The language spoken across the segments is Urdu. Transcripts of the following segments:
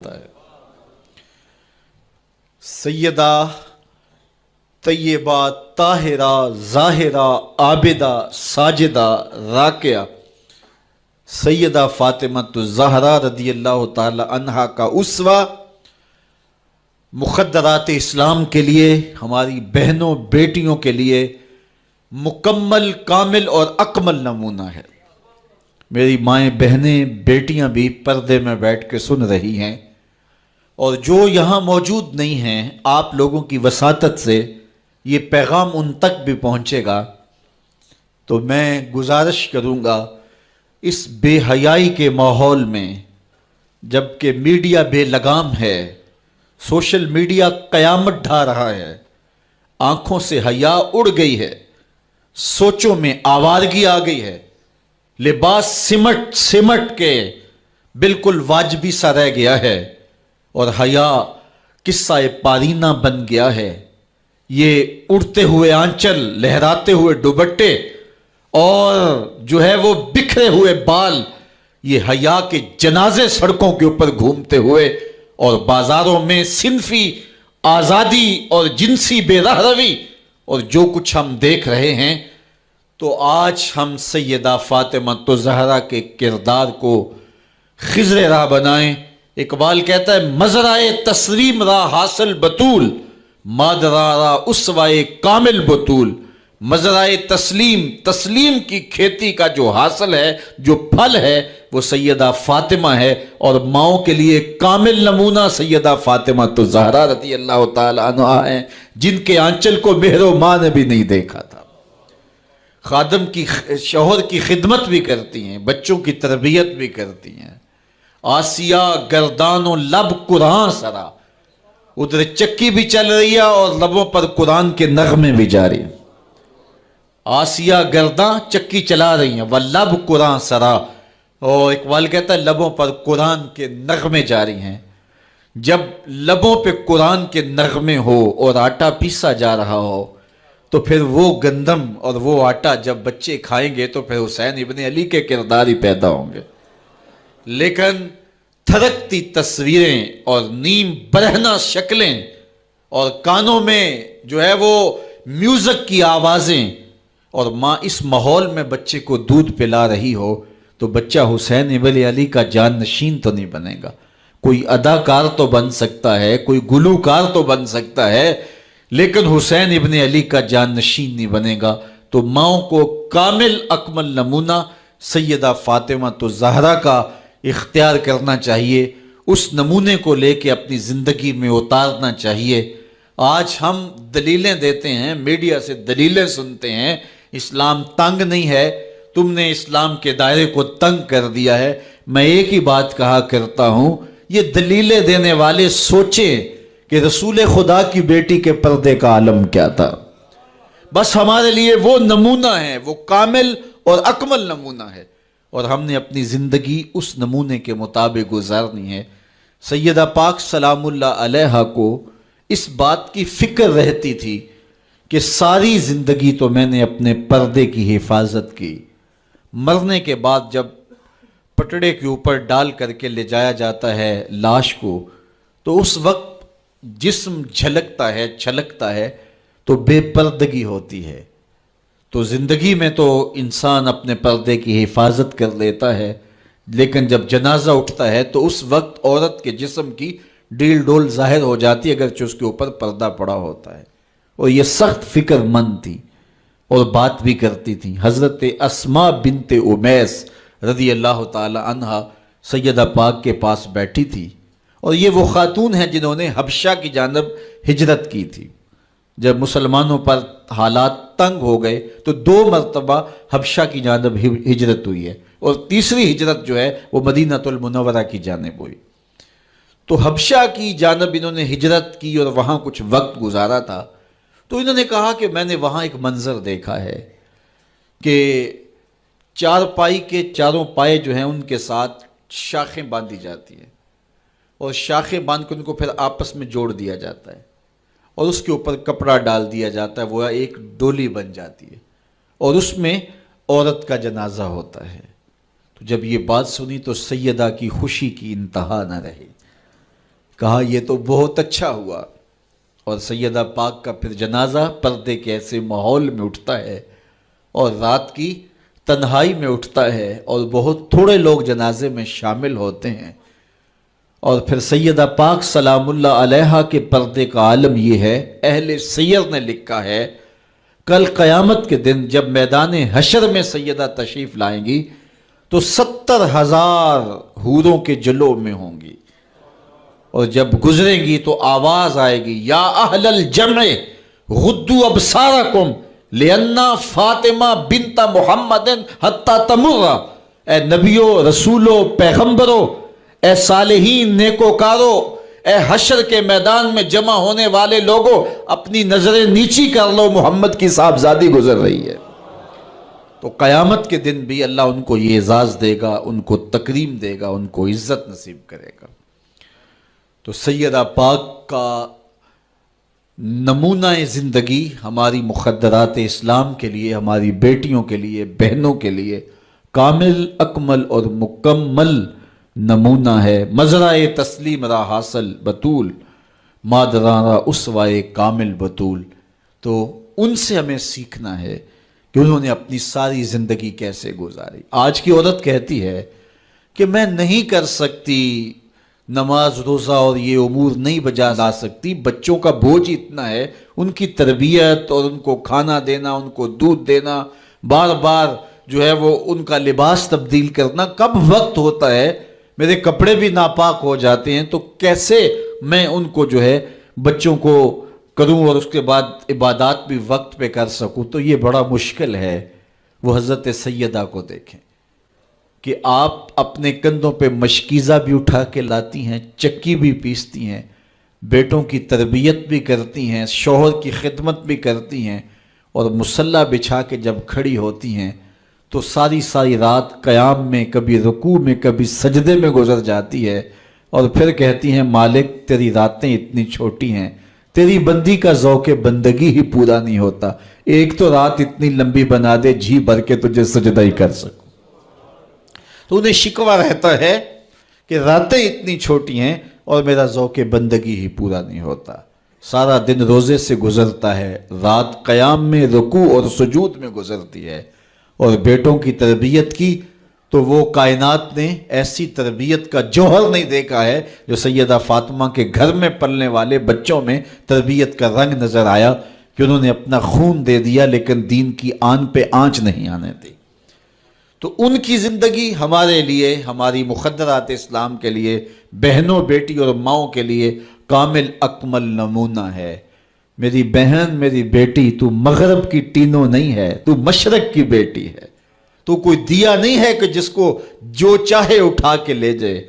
ہے سیدہ طیبہ طاہرہ ظاہرہ عابدہ ساجدہ راکعہ سیدہ فاطمہ الزہرا رضی اللہ تعالی عنہا کا اسوہ مخدرات اسلام کے لیے، ہماری بہنوں بیٹیوں کے لیے مکمل کامل اور اکمل نمونہ ہے۔ میری مائیں بہنیں بیٹیاں بھی پردے میں بیٹھ کے سن رہی ہیں، اور جو یہاں موجود نہیں ہیں، آپ لوگوں کی وساطت سے یہ پیغام ان تک بھی پہنچے گا۔ تو میں گزارش کروں گا، اس بے حیائی کے ماحول میں جبکہ میڈیا بے لگام ہے، سوشل میڈیا قیامت ڈھا رہا ہے، آنکھوں سے حیا اڑ گئی ہے، سوچوں میں آوارگی آ گئی ہے، لباس سمٹ سمٹ کے بالکل واجبی سا رہ گیا ہے، اور حیا قصہ پارینہ بن گیا ہے۔ یہ اڑتے ہوئے آنچل، لہراتے ہوئے دوپٹے اور جو ہے وہ بکھرے ہوئے بال، یہ حیا کے جنازے سڑکوں کے اوپر گھومتے ہوئے، اور بازاروں میں صنفی آزادی اور جنسی بے رہروی اور جو کچھ ہم دیکھ رہے ہیں۔ تو آج ہم سیدہ فاطمہ الزہرا کے کردار کو خضر راہ بنائیں۔ اقبال کہتا ہے، مزرعہ تسلیم را حاصل بطول، مادرا را اسوہ کامل بطول۔ مزرعہ تسلیم کی کھیتی کا جو حاصل ہے، جو پھل ہے، وہ سیدہ فاطمہ ہے، اور ماؤں کے لیے کامل نمونہ سیدہ فاطمہ الزہرا رضی اللہ تعالی عنہا ہیں، جن کے آنچل کو مہر و ماں نے بھی نہیں دیکھا تھا۔ خادم کی شوہر کی خدمت بھی کرتی ہیں، بچوں کی تربیت بھی کرتی ہیں۔ آسیہ گردان و لب قرآن سرا، ادھر چکی بھی چل رہی ہے اور لبوں پر قرآن کے نغمے بھی جاری ہیں۔ آسیہ گرداں چکی چلا رہی ہیں، واللب قرآن سرا، اور اقبال کہتا ہے لبوں پر قرآن کے نغمے جاری ہیں۔ جب لبوں پہ قرآن کے نغمے ہو اور آٹا پیسا جا رہا ہو، تو پھر وہ گندم اور وہ آٹا جب بچے کھائیں گے تو پھر حسین ابن علی کے کردار ہی پیدا ہوں گے۔ لیکن تھرکتی تصویریں اور نیم برہنہ شکلیں اور کانوں میں جو ہے وہ میوزک کی آوازیں، اور ماں اس ماحول میں بچے کو دودھ پلا رہی ہو، تو بچہ حسین ابن علی کا جان نشین تو نہیں بنے گا۔ کوئی اداکار تو بن سکتا ہے، کوئی گلوکار تو بن سکتا ہے، لیکن حسین ابن علی کا جان نشین نہیں بنے گا۔ تو ماؤں کو کامل اکمل نمونہ سیدہ فاطمہ الزہرا کا اختیار کرنا چاہیے، اس نمونے کو لے کے اپنی زندگی میں اتارنا چاہیے۔ آج ہم دلیلیں دیتے ہیں، میڈیا سے دلیلیں سنتے ہیں، اسلام تنگ نہیں ہے، تم نے اسلام کے دائرے کو تنگ کر دیا ہے۔ میں ایک ہی بات کہا کرتا ہوں، یہ دلیلیں دینے والے سوچیں کہ رسول خدا کی بیٹی کے پردے کا عالم کیا تھا۔ بس ہمارے لیے وہ نمونہ ہے، وہ کامل اور اکمل نمونہ ہے، اور ہم نے اپنی زندگی اس نمونے کے مطابق گزارنی ہے۔ سیدہ پاک سلام اللہ علیہا کو اس بات کی فکر رہتی تھی کہ ساری زندگی تو میں نے اپنے پردے کی حفاظت کی، مرنے کے بعد جب پٹڑے کے اوپر ڈال کر کے لے جایا جاتا ہے لاش کو، تو اس وقت جسم جھلکتا ہے، چھلکتا ہے، تو بے پردگی ہوتی ہے۔ تو زندگی میں تو انسان اپنے پردے کی حفاظت کر لیتا ہے، لیکن جب جنازہ اٹھتا ہے تو اس وقت عورت کے جسم کی ڈیل ڈول ظاہر ہو جاتی ہے، اگرچہ اس کے اوپر پردہ پڑا ہوتا ہے۔ اور یہ سخت فکر مند تھی اور بات بھی کرتی تھی۔ حضرت اسماء بنت امیس رضی اللہ تعالی عنہا سیدہ پاک کے پاس بیٹھی تھی، اور یہ وہ خاتون ہیں جنہوں نے حبشہ کی جانب ہجرت کی تھی۔ جب مسلمانوں پر حالات تنگ ہو گئے تو 2 مرتبہ حبشہ کی جانب ہجرت ہوئی ہے، اور تیسری ہجرت جو ہے وہ مدینہ المنورہ کی جانب ہوئی۔ تو حبشہ کی جانب انہوں نے ہجرت کی اور وہاں کچھ وقت گزارا تھا۔ تو انہوں نے کہا کہ میں نے وہاں ایک منظر دیکھا ہے کہ چارپائی کے چاروں پائے جو ہیں ان کے ساتھ شاخیں باندھی جاتی ہیں، اور شاخیں باندھ کے ان کو پھر آپس میں جوڑ دیا جاتا ہے، اور اس کے اوپر کپڑا ڈال دیا جاتا ہے، وہ ایک ڈولی بن جاتی ہے، اور اس میں عورت کا جنازہ ہوتا ہے۔ تو جب یہ بات سنی تو سیدہ کی خوشی کی انتہا نہ رہی۔ کہا یہ تو بہت اچھا ہوا، اور سیدہ پاک کا پھر جنازہ پردے کے ایسے ماحول میں اٹھتا ہے اور رات کی تنہائی میں اٹھتا ہے، اور بہت تھوڑے لوگ جنازے میں شامل ہوتے ہیں، اور پھر سیدہ پاک سلام اللہ علیہا کے پردے کا عالم یہ ہے، اہل سیر نے لکھا ہے کل قیامت کے دن جب میدان حشر میں سیدہ تشریف لائیں گی تو 70,000 حوروں کے جلو میں ہوں گی، اور جب گزریں گی تو آواز آئے گی یا اہل الجمع غدوا ابصارکم لأن فاطمہ بنت محمد حتی تمر، اے نبیو رسولو پیغمبرو، اے صالحین نیکوکارو، اے حشر کے میدان میں جمع ہونے والے لوگوں، اپنی نظریں نیچی کر لو، محمد کی صاحبزادی گزر رہی ہے۔ تو قیامت کے دن بھی اللہ ان کو یہ اعزاز دے گا، ان کو تکریم دے گا، ان کو عزت نصیب کرے گا۔ تو سیدہ پاک کا نمونہ زندگی ہماری مخدرات اسلام کے لیے، ہماری بیٹیوں کے لیے، بہنوں کے لیے کامل، اکمل اور مکمل نمونہ ہے۔ مزرعہ تسلیم را حاصل بطول، مادران را اسوائے کامل بطول۔ تو ان سے ہمیں سیکھنا ہے کہ انہوں نے اپنی ساری زندگی کیسے گزاری۔ آج کی عورت کہتی ہے کہ میں نہیں کر سکتی نماز روزہ اور یہ امور نہیں بجا لا سکتی، بچوں کا بوجھ اتنا ہے، ان کی تربیت اور ان کو کھانا دینا، ان کو دودھ دینا، بار بار جو ہے وہ ان کا لباس تبدیل کرنا، کب وقت ہوتا ہے، میرے کپڑے بھی ناپاک ہو جاتے ہیں، تو کیسے میں ان کو جو ہے بچوں کو کروں اور اس کے بعد عبادات بھی وقت پہ کر سکوں، تو یہ بڑا مشکل ہے۔ وہ حضرت سیدہ کو دیکھیں کہ آپ اپنے کندھوں پہ مشکیزہ بھی اٹھا کے لاتی ہیں، چکی بھی پیستی ہیں، بیٹوں کی تربیت بھی کرتی ہیں، شوہر کی خدمت بھی کرتی ہیں، اور مصلی بچھا کے جب کھڑی ہوتی ہیں تو ساری ساری رات قیام میں، کبھی رکوع میں، کبھی سجدے میں گزر جاتی ہے، اور پھر کہتی ہیں مالک تیری راتیں اتنی چھوٹی ہیں، تیری بندی کا ذوق بندگی ہی پورا نہیں ہوتا، ایک تو رات اتنی لمبی بنا دے جی بھر کے تجھے سجدہ ہی کر سکوں۔ تو انہیں شکوہ رہتا ہے کہ راتیں اتنی چھوٹی ہیں اور میرا ذوق بندگی ہی پورا نہیں ہوتا۔ سارا دن روزے سے گزرتا ہے، رات قیام میں، رکوع اور سجود میں گزرتی ہے، اور بیٹوں کی تربیت کی تو وہ کائنات نے ایسی تربیت کا جوہر نہیں دیکھا ہے جو سیدہ فاطمہ کے گھر میں پلنے والے بچوں میں تربیت کا رنگ نظر آیا، کہ انہوں نے اپنا خون دے دیا لیکن دین کی آن پہ آنچ نہیں آنے دی۔ تو ان کی زندگی ہمارے لیے، ہماری مخدرات اسلام کے لیے، بہنوں، بیٹی اور ماؤں کے لیے کامل اکمل نمونہ ہے۔ میری بہن، میری بیٹی، تو مغرب کی ٹینو نہیں ہے، تو مشرق کی بیٹی ہے، تو کوئی دیا نہیں ہے کہ جس کو جو چاہے اٹھا کے لے جائے،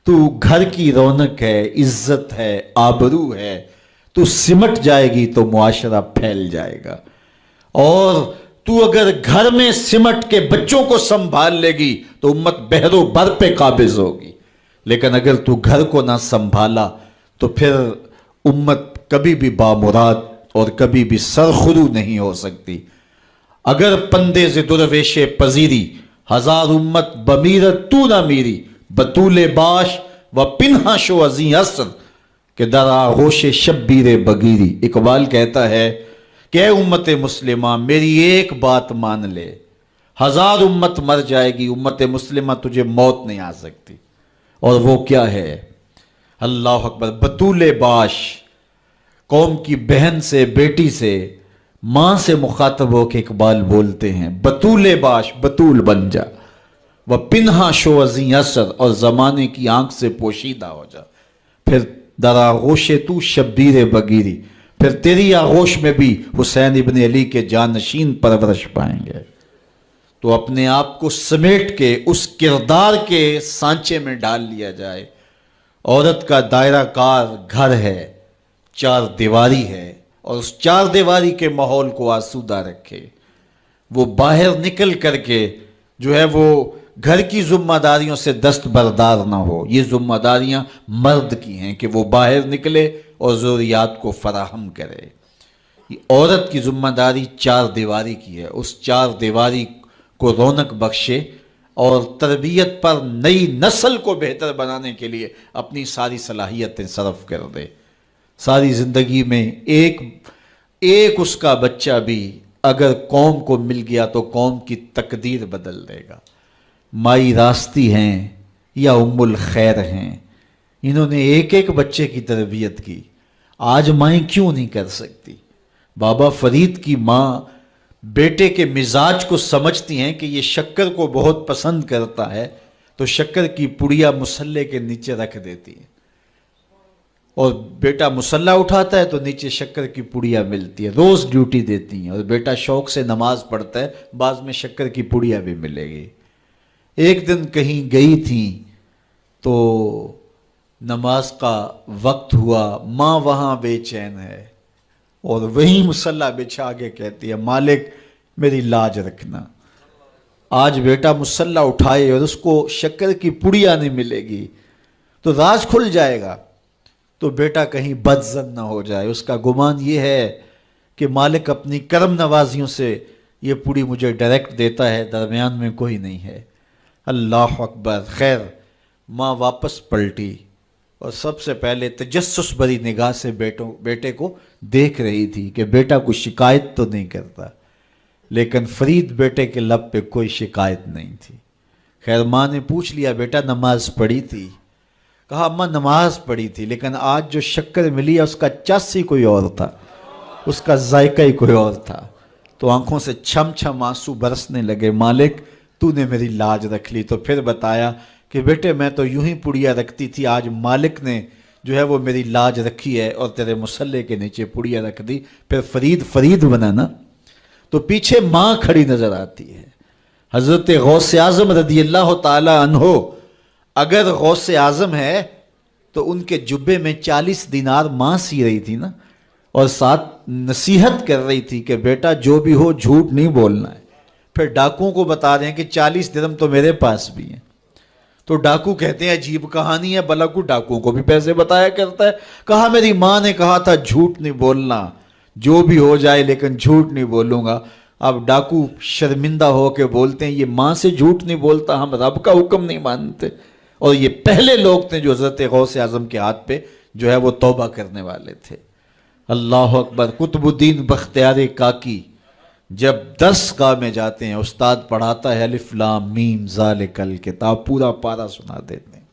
تو گھر کی رونق ہے، عزت ہے، آبرو ہے، تو سمٹ جائے گی تو معاشرہ پھیل جائے گا، اور تو اگر گھر میں سمٹ کے بچوں کو سنبھال لے گی تو امت بحر و بر پہ قابض ہوگی، لیکن اگر تو گھر کو نہ سنبھالا تو پھر امت کبھی بھی بامراد اور کبھی بھی سرخرو نہیں ہو سکتی۔ اگر پندے ز درویش پذیری، ہزار امت بمیرت تو نہ میری، بطول باش و پنہا شو ازیں عصر کہ در آغوش شبیر بگیری۔ اقبال کہتا ہے کہ اے امت مسلمہ میری ایک بات مان لے، ہزار امت مر جائے گی، امت مسلمہ تجھے موت نہیں آ سکتی، اور وہ کیا ہے؟ اللہ اکبر، بطول باش، قوم کی بہن سے، بیٹی سے، ماں سے مخاطب ہو کے اقبال بولتے ہیں بطول باش، بطول بن جا، وہ پنہا شو ازیں اثر، اور زمانے کی آنکھ سے پوشیدہ ہو جا، پھر در آغوش تو شبیر بگیری، پھر تیری آغوش میں بھی حسین ابن علی کے جانشین پرورش پائیں گے۔ تو اپنے آپ کو سمیٹ کے اس کردار کے سانچے میں ڈال لیا جائے۔ عورت کا دائرہ کار گھر ہے، چار دیواری ہے، اور اس چار دیواری کے ماحول کو آسودہ رکھے، وہ باہر نکل کر کے جو ہے وہ گھر کی ذمہ داریوں سے دستبردار نہ ہو۔ یہ ذمہ داریاں مرد کی ہیں کہ وہ باہر نکلے اور ضروریات کو فراہم کرے۔ عورت کی ذمہ داری چار دیواری کی ہے، اس چار دیواری کو رونق بخشے، اور تربیت پر، نئی نسل کو بہتر بنانے کے لیے اپنی ساری صلاحیتیں صرف کر دے۔ ساری زندگی میں ایک اس کا بچہ بھی اگر قوم کو مل گیا تو قوم کی تقدیر بدل دے گا۔ مائی راستی ہیں یا ام الخیر ہیں، انہوں نے ایک بچے کی تربیت کی، آج مائیں کیوں نہیں کر سکتی؟ بابا فرید کی ماں بیٹے کے مزاج کو سمجھتی ہیں کہ یہ شکر کو بہت پسند کرتا ہے، تو شکر کی پڑیا مصلے کے نیچے رکھ دیتی ہیں، اور بیٹا مصلہ اٹھاتا ہے تو نیچے شکر کی پڑیا ملتی ہے، روز ڈیوٹی دیتی ہیں، اور بیٹا شوق سے نماز پڑھتا ہے، بعض میں شکر کی پڑیا بھی ملے گی۔ ایک دن کہیں گئی تھی تو نماز کا وقت ہوا، ماں وہاں بے چین ہے، اور وہیں مصلی بچھا کے کہتی ہے مالک میری لاج رکھنا، آج بیٹا مصلی اٹھائے اور اس کو شکر کی پڑیا نہیں ملے گی تو راز کھل جائے گا، تو بیٹا کہیں بدظن نہ ہو جائے، اس کا گمان یہ ہے کہ مالک اپنی کرم نوازیوں سے یہ پوری مجھے ڈائریکٹ دیتا ہے، درمیان میں کوئی نہیں ہے۔ اللہ اکبر۔ خیر، ماں واپس پلٹی اور سب سے پہلے تجسس بھری نگاہ سے بیٹے کو دیکھ رہی تھی کہ بیٹا کوئی شکایت تو نہیں کرتا، لیکن فرید بیٹے کے لب پہ کوئی شکایت نہیں تھی۔ خیر، ماں نے پوچھ لیا بیٹا نماز پڑھی تھی؟ کہا اماں نماز پڑھی تھی، لیکن آج جو شکر ملی ہے اس کا چس ہی کوئی اور تھا، اس کا ذائقہ ہی کوئی اور تھا۔ تو آنکھوں سے چھم چھم آنسو برسنے لگے، مالک تو نے میری لاج رکھ لی۔ تو پھر بتایا کہ بیٹے میں تو یوں ہی پڑیا رکھتی تھی، آج مالک نے جو ہے وہ میری لاج رکھی ہے اور تیرے مصلے کے نیچے پڑیا رکھ دی، پھر فرید بنا نا۔ تو پیچھے ماں کھڑی نظر آتی ہے، حضرت غوث اعظم رضی اللہ تعالی عنہ۔ اگر غوث اعظم ہے تو ان کے جبے میں 40 دینار ماں سی رہی تھی نا، اور ساتھ نصیحت کر رہی تھی کہ بیٹا جو بھی ہو جھوٹ نہیں بولنا ہے۔ پھر ڈاکوؤں کو بتا رہے ہیں کہ 40 درہم تو میرے پاس بھی ہیں، تو ڈاکو کہتے ہیں عجیب کہانی ہے، بلاکو ڈاکوؤں کو بھی پیسے بتایا کرتا ہے۔ کہا میری ماں نے کہا تھا جھوٹ نہیں بولنا، جو بھی ہو جائے لیکن جھوٹ نہیں بولوں گا۔ اب ڈاکو شرمندہ ہو کے بولتے ہیں یہ ماں سے جھوٹ نہیں بولتا، ہم رب کا حکم نہیں مانتے۔ اور یہ پہلے لوگ تھے جو حضرت غوث اعظم کے ہاتھ پہ جو ہے وہ توبہ کرنے والے تھے۔ اللہ اکبر۔ قطب الدین بختیار کاکی جب درس گاہ میں جاتے ہیں، استاد پڑھاتا ہے الف لام میم ذالک الکتاب، پورا پارہ سنا دیتے ہیں۔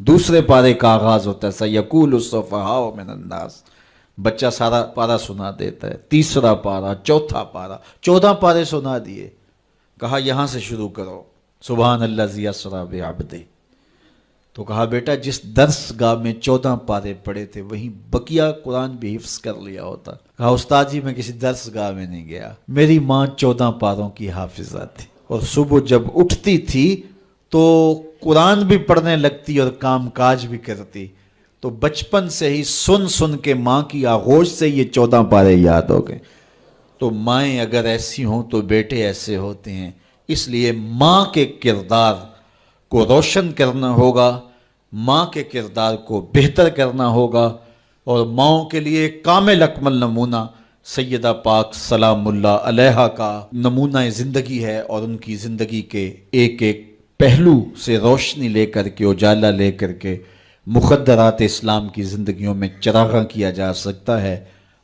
دوسرے پارے کا آغاز ہوتا ہے سیقول السفہاء من الناس، بچہ سارا پارہ سنا دیتا ہے۔ تیسرا پارہ، چوتھا پارہ، 14 پارے سنا دیے۔ کہا یہاں سے شروع کرو، سبحان الذی اسریٰ بعبدہ۔ تو کہا بیٹا جس درس گاہ میں 14 پارے پڑے تھے وہیں بقیہ قرآن بھی حفظ کر لیا ہوتا۔ کہا استاد جی میں کسی درس گاہ میں نہیں گیا، میری ماں 14 پاروں کی حافظہ تھی، اور صبح جب اٹھتی تھی تو قرآن بھی پڑھنے لگتی اور کام کاج بھی کرتی، تو بچپن سے ہی سن کے ماں کی آغوش سے یہ 14 پارے یاد ہو گئے۔ تو مائیں اگر ایسی ہوں تو بیٹے ایسے ہوتے ہیں، اس لیے ماں کے کردار کو روشن کرنا ہوگا، ماں کے کردار کو بہتر کرنا ہوگا، اور ماؤں کے لیے کامل اکمل نمونہ سیدہ پاک سلام اللہ علیہا کا نمونہ زندگی ہے، اور ان کی زندگی کے ایک پہلو سے روشنی لے کر کے، اجالا لے کر کے مخدرات اسلام کی زندگیوں میں چراغاں کیا جا سکتا ہے،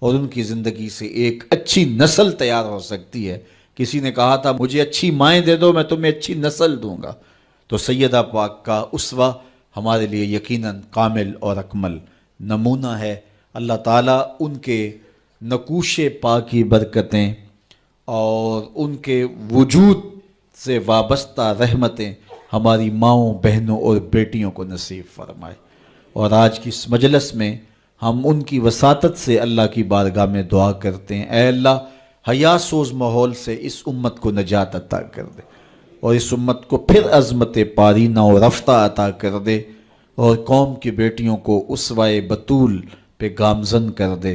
اور ان کی زندگی سے ایک اچھی نسل تیار ہو سکتی ہے۔ کسی نے کہا تھا مجھے اچھی مائیں دے دو میں تمہیں اچھی نسل دوں گا، تو سیدہ پاک کا اسوہ ہمارے لیے یقیناً کامل اور اکمل نمونہ ہے۔ اللہ تعالیٰ ان کے نقوش پاک کی برکتیں اور ان کے وجود سے وابستہ رحمتیں ہماری ماؤں، بہنوں اور بیٹیوں کو نصیب فرمائے۔ اور آج کی اس مجلس میں ہم ان کی وساطت سے اللہ کی بارگاہ میں دعا کرتے ہیں، اے اللہ حیا سوز ماحول سے اس امت کو نجات عطا کر دے، اور اس امت کو پھر عظمت پارینہ و رفتہ عطا کر دے، اور قوم کی بیٹیوں کو اسوہ بطول پہ گامزن کر دے۔